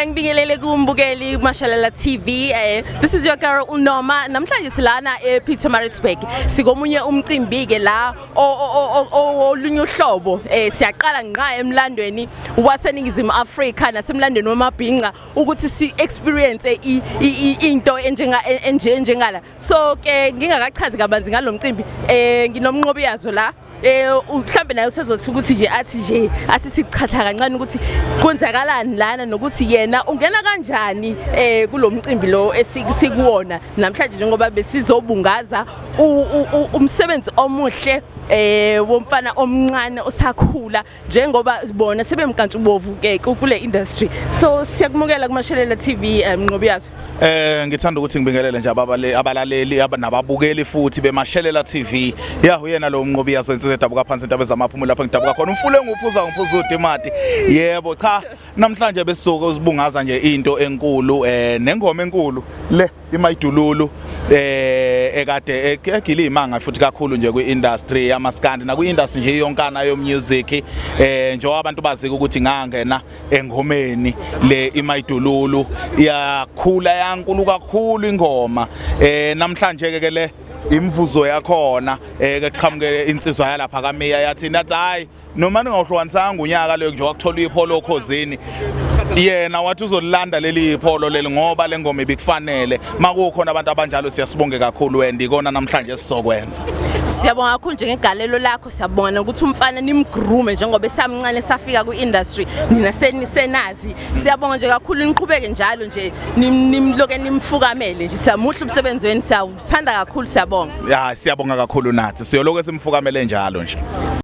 Ngibingelele kumbukeli Mashalela TV. This is your girl Unoma. Namhlanje silana ePietermaritzburg. Sikomunye umcimbi ke la olunye uhlobo. Siyaqala ngqa emlandweni waseningizimu Afrika nasemlandweni wamabhinqa ukuthi si experience into enjengala. So ke ngingakachazi kabanzi ngalomcimbi nginomnqobi yazo la. Mhlambe nayo sezothi ukuthi nje athi nje asisichaza kancane ukuthi kwenzakalani lana nokuthi yena ungena kanjani kulomcimbi lo esikuwona namhlanje njengoba besizobungaza umsebenzi omuhle womfana omncane osakhula njengoba sibona sebemkantshubovu ke kule industry. So siyakumukela kuMashalela TV mnqobi yazo. Ngithanda ukuthi ngibingelele nje abalaleli abanababukeli futhi beMashalela TV. Uyena lo mnqobi yazo dabuka phansi indaba zamaphumulo lapha ngidabuka khona umfule ngiphuza uDimati. Yebo cha namhlanje besuka usibungaza nje into enkulu nengoma enkulu le imayidululu ekade egile imanga futhi kakhulu nje kwi-industry yamaskandi na kwi-industry nje yonkana yo music njengoba abantu bazika ukuthi ngangena engomeni le imayidululu yakhula yankulu kakhulu ingoma namhlanje ke le imvuzo yakhona ke qhamuke insizwa yalapha kaMeya yathi nathi hayi noma ningawuhlukanisanga unyaka leyo nje wakuthola ipholo okhosini yena wathi uzolanda leli ipholo leli ngoba lengoma ibikufanele makukhona abantu abanjalo siyasibonge kakhulu wendi kona namhlanje sizokwenza. Siyabonga kakhulu nje ngegalelo lakho siyabona ukuthi umfana nimgrume njengoba esamncane safika ku-industry nina senisenazi siyabonga nje kakhulu niqhubeke njalo nje nimloke nimfukamele nje siyamuhla umsebenzi wenu siyawuthanda kakhulu siyabonga. Siyabonga kakhulu nathi siyoloke simfukamele njalo nje.